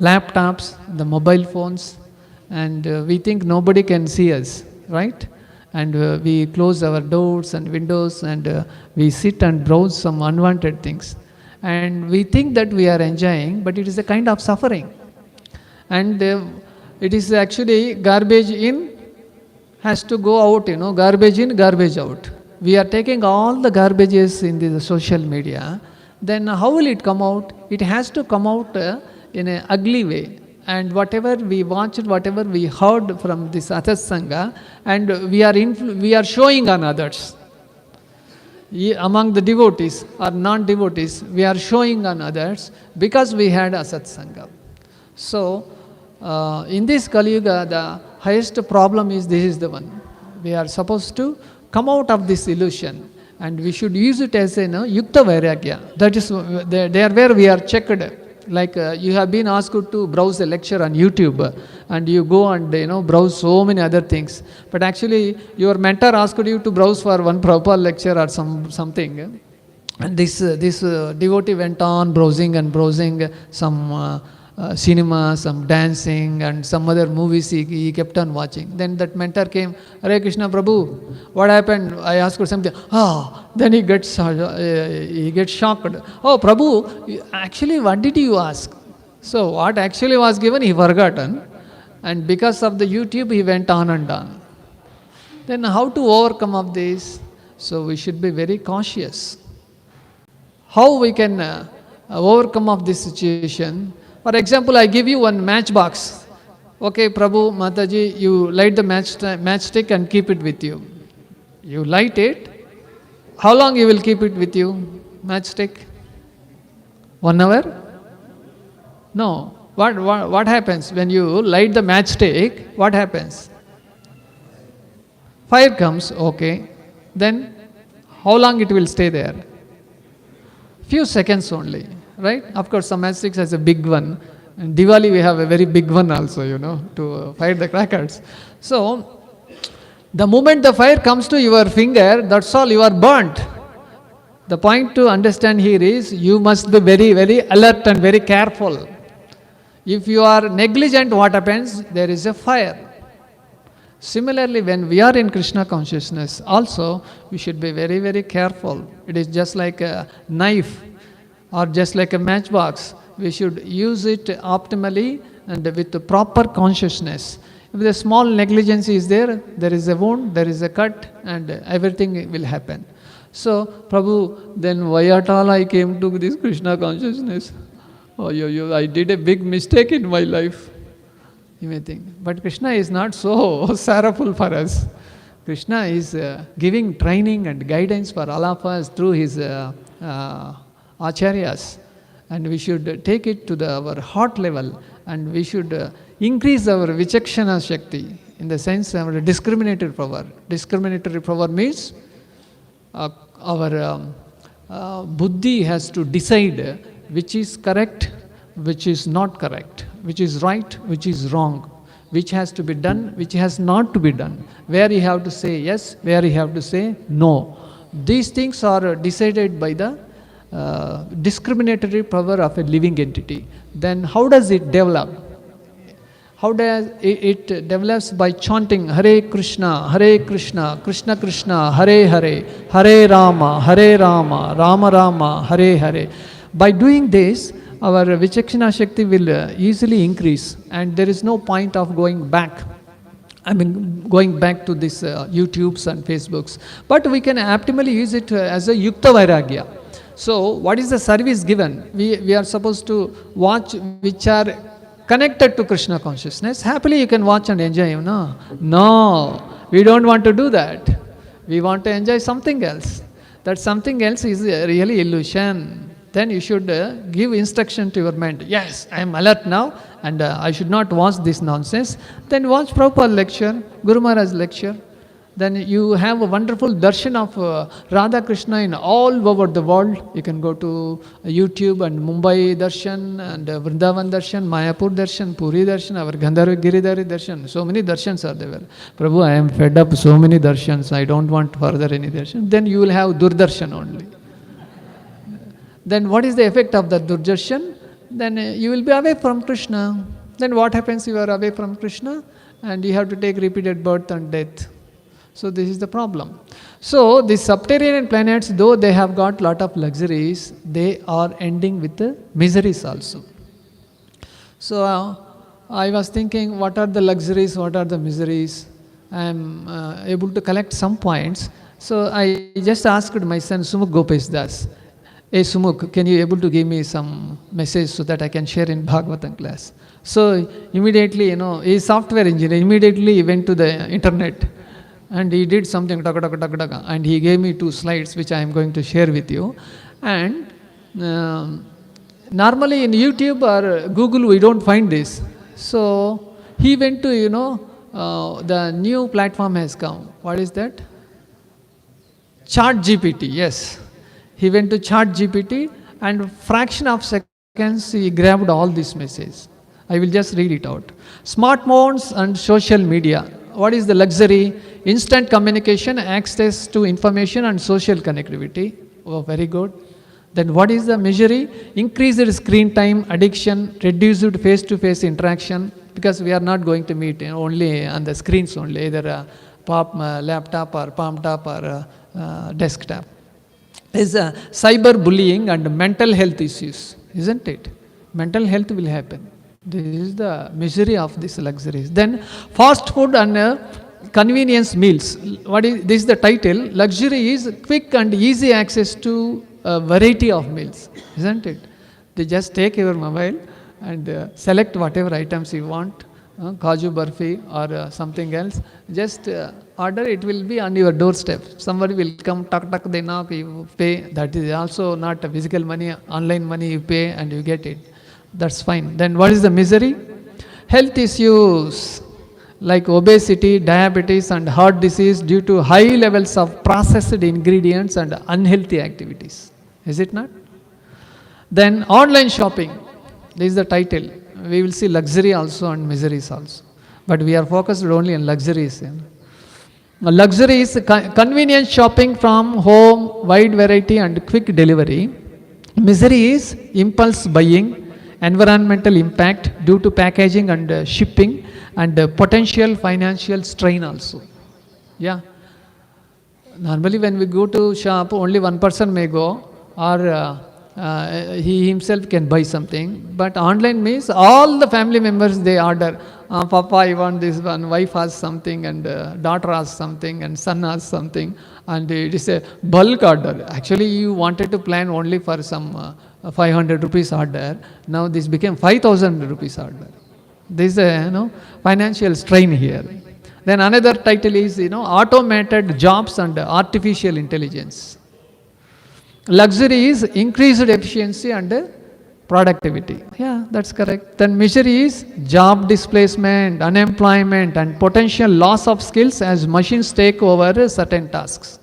laptops, the mobile phones, and we think nobody can see us. Right? And we close our doors and windows, and we sit and browse some unwanted things. And we think that we are enjoying, but it is a kind of suffering. And it is actually garbage in has to go out, garbage in, garbage out. We are taking all the garbages in the social media. Then how will it come out? It has to come out in an ugly way. And whatever we watched, whatever we heard from this Athasanga, and we are showing on others. Among the devotees or non-devotees, we are showing on others because we had Asatsanga. So, in this Kali Yuga, the highest problem is this is the one. We are supposed to come out of this illusion, and we should use it as a Yukta Vairagya. That is there where we are checked. Like you have been asked to browse a lecture on YouTube, and you go and browse so many other things. But actually, your mentor asked you to browse for one proper lecture or something. And this devotee went on browsing and browsing some cinema, some dancing and some other movies he kept on watching. Then that mentor came, Hare Krishna Prabhu, what happened? I asked for something. Then he gets shocked. Oh Prabhu, actually what did you ask? So what actually was given he forgotten, and because of the YouTube he went on and on. Then how to overcome of this? So we should be very cautious. How we can overcome of this situation? For example, I give you one matchbox. Okay, Prabhu, Mataji, you light the matchstick and keep it with you. You light it. How long you will keep it with you? Matchstick? 1 hour? No. What happens when you light the matchstick? What happens? Fire comes. Okay. Then how long it will stay there? Few seconds only, right? Of course, some matchsticks has a big one. In Diwali, we have a very big one also, to fire the crackers. So, the moment the fire comes to your finger, that's all, you are burnt. The point to understand here is, you must be very, very alert and very careful. If you are negligent, what happens? There is a fire. Similarly, when we are in Krishna consciousness, also, we should be very, very careful. It is just like a knife or just like a matchbox. We should use it optimally and with the proper consciousness. If the small negligence is there, there is a wound, there is a cut, and everything will happen. So, Prabhu, then why at all I came to this Krishna consciousness? I did a big mistake in my life. You may think. But Krishna is not so sorrowful for us. Krishna is giving training and guidance for all of us through his acharyas. And we should take it to our heart level, and we should increase our vichakshana shakti, in the sense our discriminatory power. Discriminatory power means our buddhi has to decide which is correct, which is not correct, which is right, which is wrong, which has to be done, which has not to be done, where you have to say yes, where you have to say no. These things are decided by the discriminatory power of a living entity. Then how does it develop? How does it develops? By chanting Hare Krishna, Krishna Krishna, Hare Hare, Hare Rama, Rama Rama, Hare Hare. By doing this, our Vichakshana Shakti will easily increase, and there is no point of going back. Going back to this YouTubes and Facebooks. But we can optimally use it as a Yukta Vairagya. So, what is the service given? We are supposed to watch which are connected to Krishna consciousness. Happily you can watch and enjoy, No, we don't want to do that. We want to enjoy something else. That something else is really illusion. Then you should give instruction to your mind. Yes, I am alert now, and I should not watch this nonsense. Then watch Prabhupada lecture, Guru Maharaj lecture. Then you have a wonderful darshan of Radha Krishna in all over the world. You can go to YouTube and Mumbai darshan and Vrindavan darshan, Mayapur darshan, Puri darshan, our Gandhara Giridhari darshan. So many darshans are there. Prabhu, I am fed up so many darshans. I don't want further any darshan. Then you will have Durdarshan only. Then what is the effect of the Durdarshan? Then you will be away from Krishna. Then what happens? You are away from Krishna and you have to take repeated birth and death. So this is the problem. So these subterranean planets, though they have got lot of luxuries, they are ending with the miseries also. So I was thinking, what are the luxuries, what are the miseries? I am able to collect some points. So I just asked my son Sumukh Gopesh Das, hey Sumukh, can you able to give me some message so that I can share in Bhagavatam class? So immediately, he is software engineer, immediately he went to the internet and he did something, and he gave me 2 slides which I am going to share with you. And normally in YouTube or Google we don't find this. So he went to, the new platform has come. What is that? ChatGPT, yes. He went to ChatGPT and fraction of seconds he grabbed all this message. I will just read it out. Smartphones and social media. What is the luxury? Instant communication, access to information and social connectivity. Oh, very good. Then what is the misery? Increased screen time, addiction, reduced face-to-face interaction, because we are not going to meet only on the screens only, either a laptop or palm top or desktop. Is cyber bullying and mental health issues, isn't it? Mental health will happen. This is the misery of these luxuries. Then fast food and convenience meals. This is the title. Luxury is quick and easy access to a variety of meals, isn't it? They just take your mobile and select whatever items you want, kaju barfi or something else. Just order, it will be on your doorstep. Somebody will come, tuck, they knock, you pay. That is also not a physical money, online money you pay and you get it. That's fine. Then what is the misery? Health issues like obesity, diabetes and heart disease due to high levels of processed ingredients and unhealthy activities. Is it not? Then online shopping. This is the title. We will see luxury also and miseries also. But we are focused only on luxuries. Luxury is convenient shopping from home, wide variety and quick delivery. Misery is impulse buying, environmental impact due to packaging and shipping, and potential financial strain also. Yeah. Normally when we go to shop, only one person may go, or he himself can buy something. But online means all the family members, they order. Papa, I want this one, wife has something, and daughter has something, and son has something. And it is a bulk order. Actually, you wanted to plan only for some 500 rupees order. Now this became 5,000 rupees order. This is a financial strain here. Then another title is automated jobs and artificial intelligence. Luxury is increased efficiency and productivity. Yeah, that's correct. Then misery is job displacement, unemployment and potential loss of skills as machines take over certain tasks.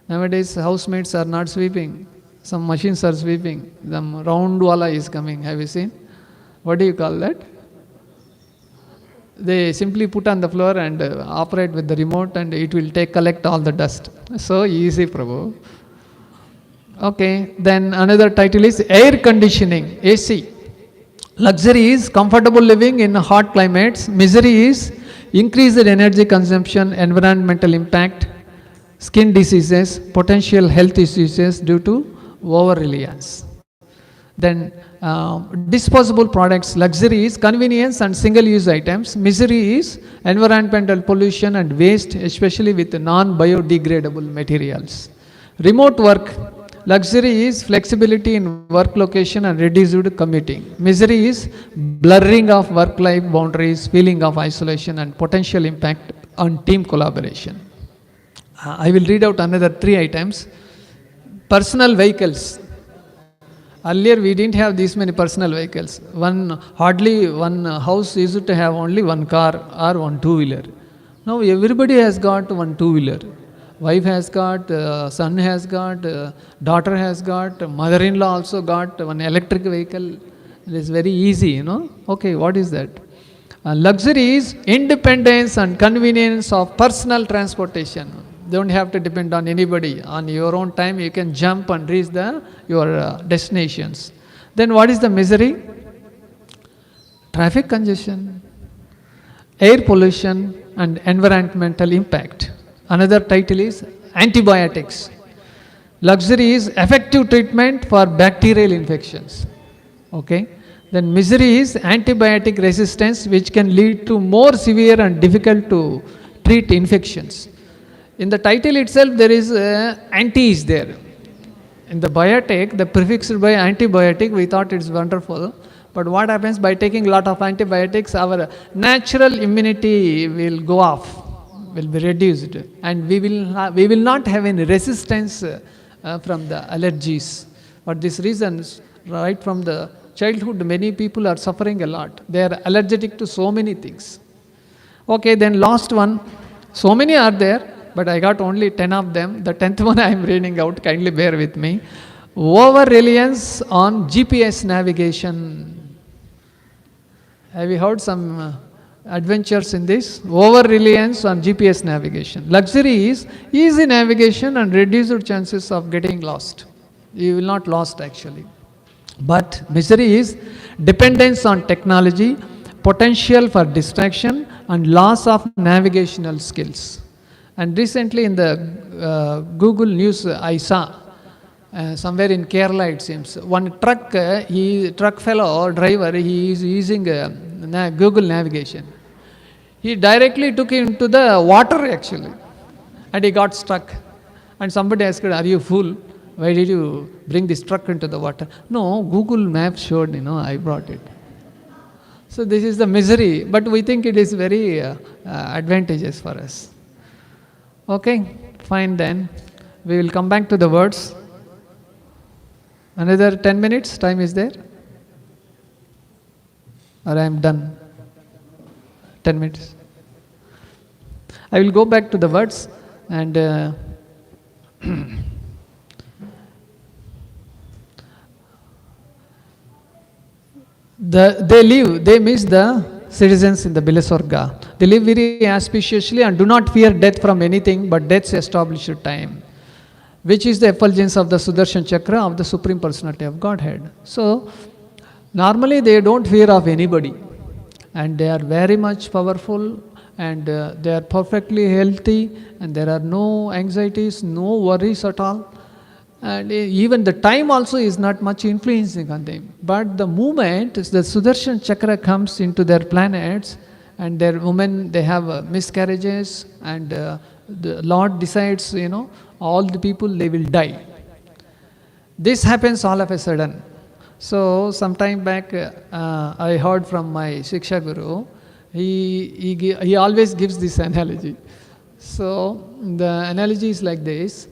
Nowadays housemaids are not sweeping. Some machines are sweeping. The round wala is coming. Have you seen? What do you call that? They simply put on the floor and operate with the remote, and it will collect all the dust. So easy, Prabhu. Okay, then another title is air conditioning, AC. Luxury is comfortable living in hot climates. Misery is increased energy consumption, environmental impact, skin diseases, potential health issues due to over-reliance. Then disposable products. Luxury is convenience and single-use items. Misery is environmental pollution and waste, especially with non-biodegradable materials. Remote work. Luxury is flexibility in work location and reduced commuting. Misery is blurring of work-life boundaries, feeling of isolation and potential impact on team collaboration. I will read out another 3 items. Personal vehicles. Earlier we didn't have these many personal vehicles. Hardly one house used to have only one car or one two-wheeler. Now everybody has got one two-wheeler. Wife has got, son has got, daughter has got, mother-in-law also got one electric vehicle. It is very easy, Okay, what is that? Luxury is independence and convenience of personal transportation. Don't have to depend on anybody. On your own time, you can jump and reach your destinations. Then what is the misery? Traffic congestion, air pollution and environmental impact. Another title is antibiotics. Luxury is effective treatment for bacterial infections. Okay. Then misery is antibiotic resistance, which can lead to more severe and difficult to treat infections. In the title itself, there is anti is there. In the biotic, the prefix by antibiotic, we thought it's wonderful. But what happens by taking a lot of antibiotics, our natural immunity will go off, will be reduced, and we will not have any resistance from the allergies. For these reasons, right from the childhood, many people are suffering a lot. They are allergic to so many things. Okay, then last one. So many are there, but I got only 10 of them. The 10th one I am reading out, kindly bear with me. Over-reliance on GPS navigation. Have you heard some adventures in this? Over-reliance on GPS navigation. Luxury is easy navigation and reduced chances of getting lost. You will not lost actually. But misery is dependence on technology, potential for distraction, and loss of navigational skills. And recently in the Google News, I saw somewhere in Kerala, it seems, one truck fellow or driver, he is using Google navigation. He directly took him to the water actually, and he got stuck. And somebody asked, "Are you fool? Why did you bring this truck into the water?" "No, Google Maps showed, I brought it." So this is the misery, but we think it is very advantageous for us. Okay, fine then. We will come back to the words. Another 10 minutes, time is there? Or I am done? 10 minutes. I will go back to the words and they miss the citizens in the Bilasorga. They live very auspiciously and do not fear death from anything but death's established time, which is the effulgence of the Sudarshan Chakra of the Supreme Personality of Godhead. So, normally they don't fear of anybody, and they are very much powerful, and they are perfectly healthy, and there are no anxieties, no worries at all. And even the time also is not much influencing on them. But the moment the Sudarshan Chakra comes into their planets, and their women, they have miscarriages, and the Lord decides, all the people, they will die. This happens all of a sudden. So, some time back, I heard from my Shiksha Guru, he always gives this analogy. So, the analogy is like this.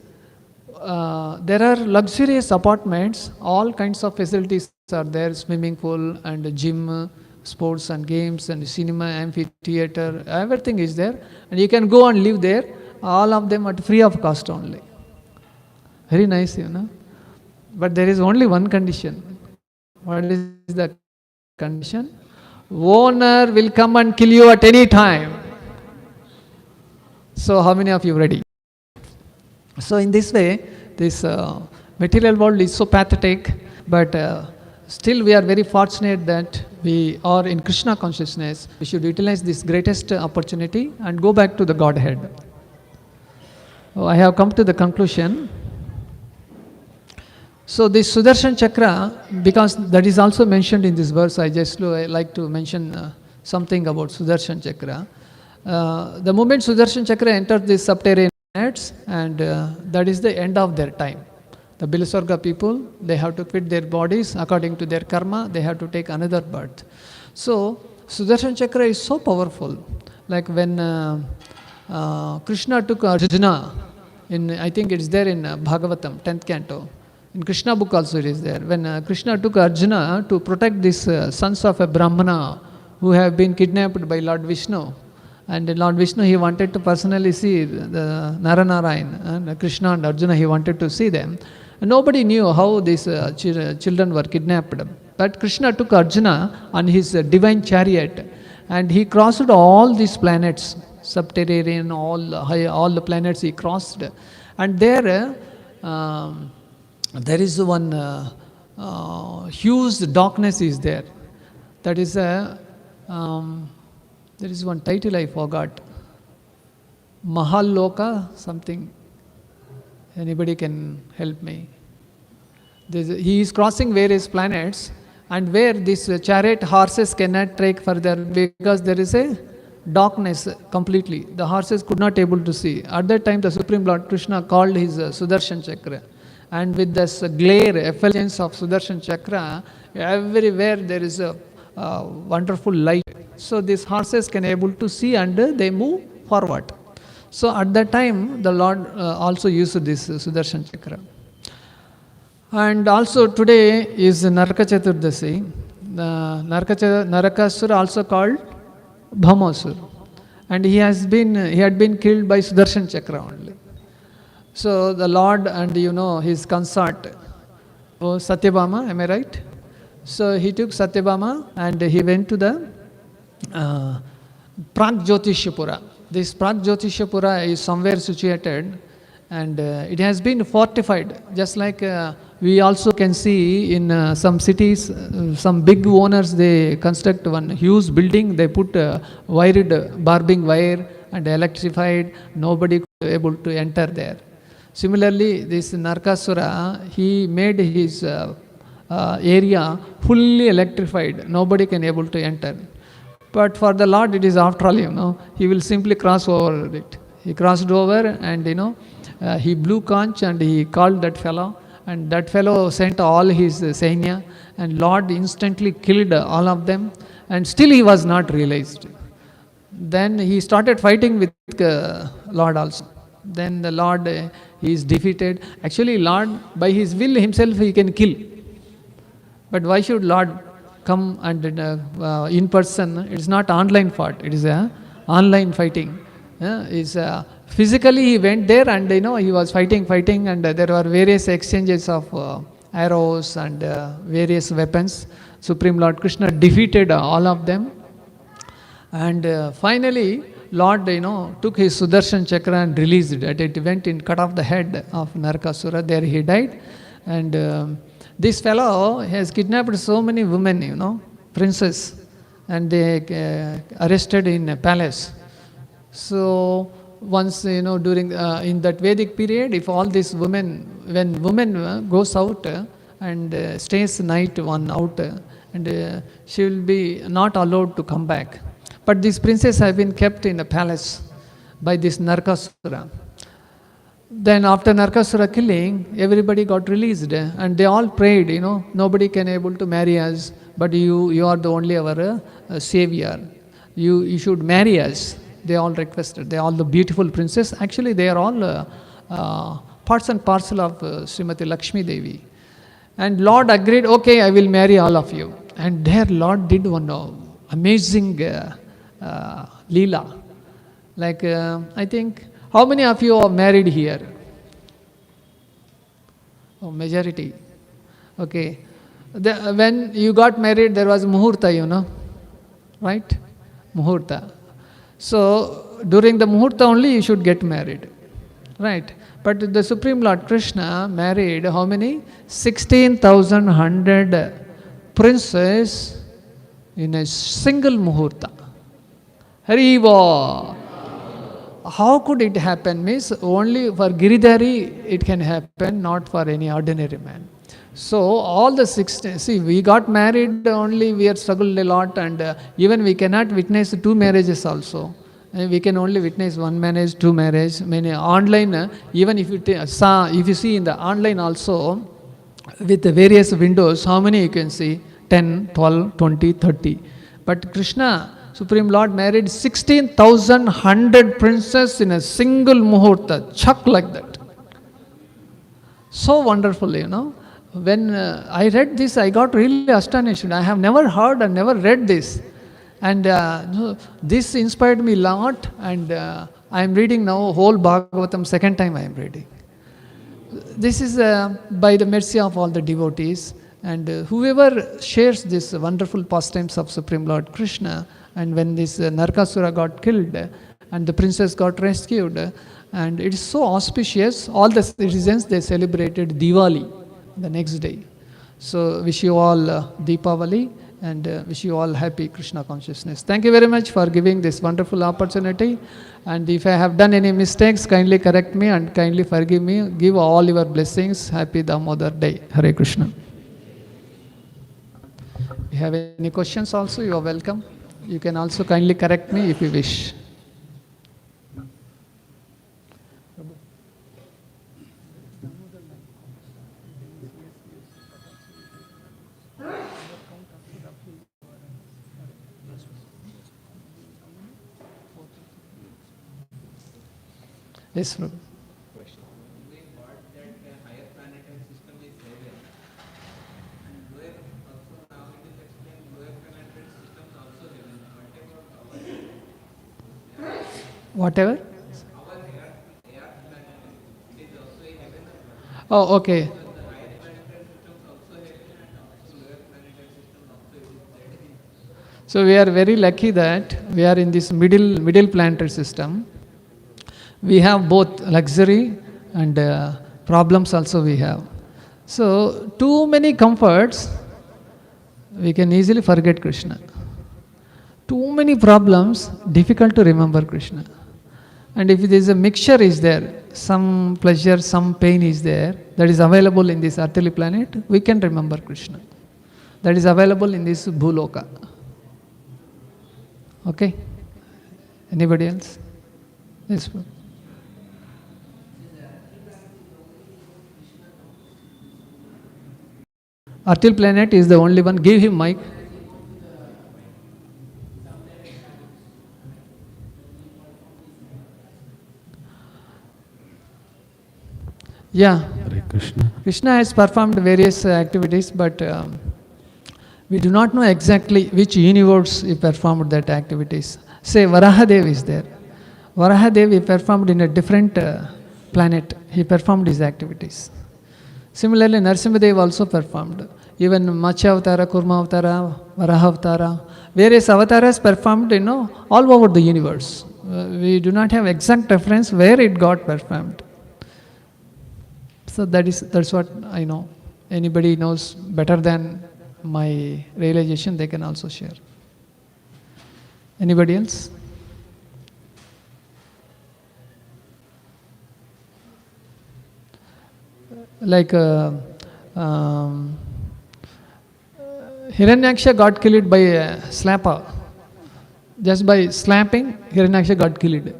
There are luxurious apartments, all kinds of facilities are there, swimming pool and gym, sports and games and cinema, amphitheater, everything is there. And you can go and live there, all of them at free of cost only. Very nice, But there is only one condition. What is the condition? Owner will come and kill you at any time. So how many of you ready? So in this way, this material world is so pathetic, but still we are very fortunate that we are in Krishna consciousness. We should utilize this greatest opportunity and go back to the Godhead. I have come to the conclusion. So this Sudarshan Chakra, because that is also mentioned in this verse, I just like to mention something about Sudarshan Chakra. The moment Sudarshan Chakra enters the subterranean planets, and that is the end of their time. The Bilasarga people, they have to quit their bodies according to their karma, they have to take another birth. So Sudarshan Chakra is so powerful. Like when Krishna took Arjuna, I think it's there in Bhagavatam, 10th canto. In Krishna book also it is there. When Krishna took Arjuna to protect these sons of a Brahmana who have been kidnapped by Lord Vishnu, and Lord Vishnu, he wanted to personally see the Naranarayan, and Krishna and Arjuna, he wanted to see them. And nobody knew how these children were kidnapped. But Krishna took Arjuna on his divine chariot, and he crossed all these planets, subterranean, all the planets he crossed. And there is one huge darkness is there. That is there is one title I forgot. Mahaloka something. Anybody can help me? He is crossing various planets, and where these chariot horses cannot trek further because there is a darkness completely. The horses could not able to see. At that time, the Supreme Lord Krishna called his Sudarshan Chakra. And with this glare, effulgence of Sudarshan Chakra, everywhere there is a wonderful light. So these horses can able to see and they move forward. So at that time, the Lord also used this Sudarshan Chakra. And also today is Naraka Chaturdasi. Narakasura also called Bhamasur. And he had been killed by Sudarshan Chakra only. So the Lord and his consort, Satyabhama, am I right? So he took Satyabhama and he went to the Pragjotishapura. This Pragjotishapura is somewhere situated, and it has been fortified, just like we also can see in some cities, some big owners, they construct one huge building, they put wired barbing wire and electrified, nobody could able to enter there. Similarly, this Narkasura, he made his area fully electrified, nobody can able to enter. But for the Lord, it is after all, he will simply cross over it. He crossed over and, he blew conch and he called that fellow, and that fellow sent all his Sainya, and Lord instantly killed all of them, and still he was not realized. Then he started fighting with Lord also. Then the Lord, he is defeated. Actually, Lord, by his will himself, he can kill. But why should Lord come and in person? It's not online fight, it is a online fighting. Physically he went there and he was fighting, and there were various exchanges of arrows and various weapons. Supreme Lord Krishna defeated all of them, and finally Lord took his Sudarshan Chakra and released it. It went and cut off the head of Narakasura. There he died, and this fellow has kidnapped so many women, princes, and they arrested in a palace. So once, during in that Vedic period, if all these women, when woman goes out and stays night one out, and she will be not allowed to come back. But these princes have been kept in a palace by this Narkasura. Then after Narkasura killing, everybody got released, and they all prayed, nobody can able to marry us, but you are the only our savior. You should marry us. They all requested. They are all the beautiful princes. Actually, they are all parts and parcel of Srimati Lakshmi Devi. And Lord agreed, okay, I will marry all of you. And there Lord did one amazing Leela. Like, I think, how many of you are married here? Oh, majority. Okay. When you got married, there was Muhurta, right? Muhurta. So, during the Muhurta only you should get married, right? But the Supreme Lord Krishna married how many? 16,100 princes in a single Muhurta. Hariva! How could it happen? Means only for Giridhari it can happen, not for any ordinary man. So all the 16, see, we got married only, we have struggled a lot, and even we cannot witness 2 marriages also. We can only witness 1 marriage, 2 marriage. Many online, even if you see in the online also, with the various windows, how many you can see? 10, 12, 20, 30. But Krishna, Supreme Lord, married 16,100 princes in a single Muhurta, chuck like that. So wonderful, When I read this, I got really astonished. I have never heard and never read this. And this inspired me a lot. And I am reading now whole Bhagavatam, second time I am reading. This is by the mercy of all the devotees. And whoever shares this wonderful pastimes of Supreme Lord Krishna, and when this Narkasura got killed and the princess got rescued, and it is so auspicious, all the citizens, they celebrated Diwali the next day. So wish you all Deepavali, and wish you all happy Krishna consciousness. Thank you very much for giving this wonderful opportunity. And if I have done any mistakes, kindly correct me and kindly forgive me. Give all your blessings. Happy Damodar Day. Hare Krishna. If you have any questions also, you are welcome. You can also kindly correct me if you wish. Yes, Prabhu. Whatever? Oh, okay. So we are very lucky that we are in this middle planetary system. We have both luxury and problems also we have. So, too many comforts, we can easily forget Krishna. Too many problems, difficult to remember Krishna. And if there is a mixture is there, some pleasure, some pain is there, that is available in this earthly planet, we can remember Krishna. That is available in this Bhuloka. Okay? Anybody else? Yes. Earthly planet is the only one. Give him mic. Yeah. Hare Krishna. Krishna has performed various activities, but we do not know exactly which universe he performed that activities. Say Varahadev is there. Varahadev he performed in a different planet. He performed his activities. Similarly, Narasimhadev also performed. Even Matsya Avatara, Kurma Avatara, Varaha Avatara, various avatars performed, all over the universe. We do not have exact reference where it got performed. So that's what I know. Anybody knows better than my realization, they can also share. Anybody else? Like Hiranyaksha got killed by a slapper. Just by slapping, Hiranyaksha got killed.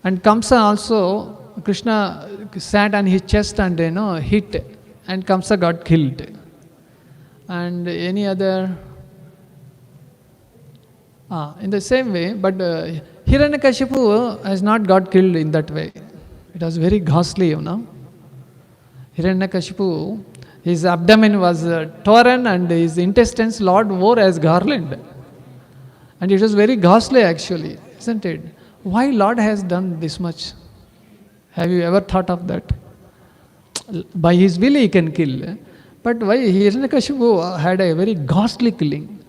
And Kamsa also, Krishna sat on his chest and hit, and Kamsa got killed. And any other, in the same way, but Hiranyakashipu has not got killed in that way. It was very ghastly, Hiranyakashipu, his abdomen was torn and his intestines Lord wore as garland. And it was very ghastly actually, isn't it? Why Lord has done this much? Have you ever thought of that? By his will he can kill. But why Hiranyakashipu had a very ghastly killing?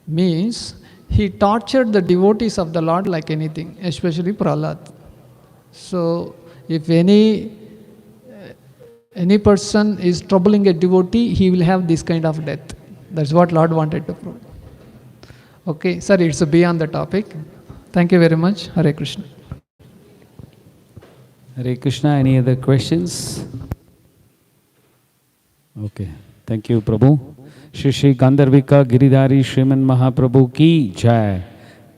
Means he tortured the devotees of the Lord like anything, especially Prahlad. So if any person is troubling a devotee, he will have this kind of death. That's what Lord wanted to prove. Okay, sorry, it's beyond the topic. Thank you very much. Hare Krishna. Hare Krishna, any other questions? Okay, thank you, Prabhu. Shri Shri Gandharvika Giridhari Sriman Mahaprabhu ki jai.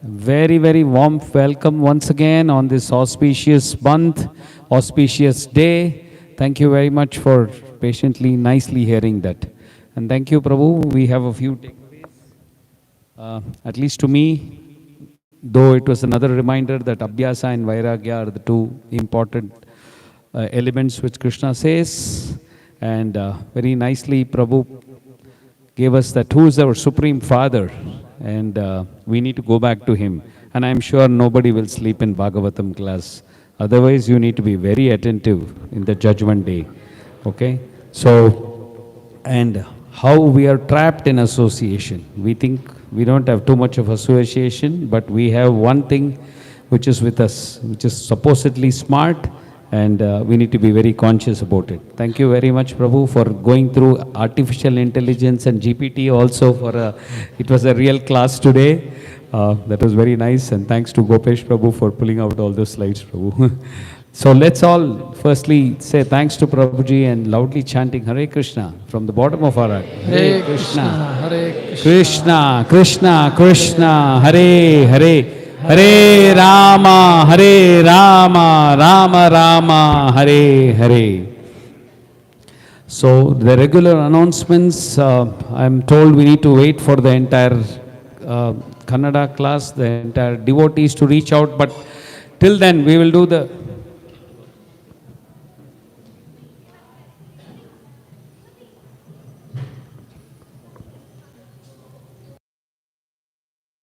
Very, very warm welcome once again on this auspicious month, auspicious day. Thank you very much for patiently, nicely hearing that. And thank you, Prabhu. We have a few takeaways. At least to me, though it was another reminder that Abhyasa and Vairagya are the two important elements which Krishna says. And very nicely, Prabhu gave us that who is our Supreme Father. And we need to go back to Him. And I'm sure nobody will sleep in Bhagavatam class. Otherwise, you need to be very attentive in the judgment day. Okay? So, and how we are trapped in association. We think we don't have too much of association, but we have one thing which is with us, which is supposedly smart, and we need to be very conscious about it. Thank you very much, Prabhu, for going through artificial intelligence and GPT also for it was a real class today. That was very nice, and thanks to Gopesh Prabhu for pulling out all those slides, Prabhu. So let's all firstly say thanks to Prabhuji and loudly chanting Hare Krishna from the bottom of our heart. Hare Krishna, Hare Krishna, Krishna, Krishna, Hare Hare, Hare Rama, Rama Rama, Hare Hare. So the regular announcements, I'm told we need to wait for the entire Kannada class, the entire devotees to reach out, but till then we will do the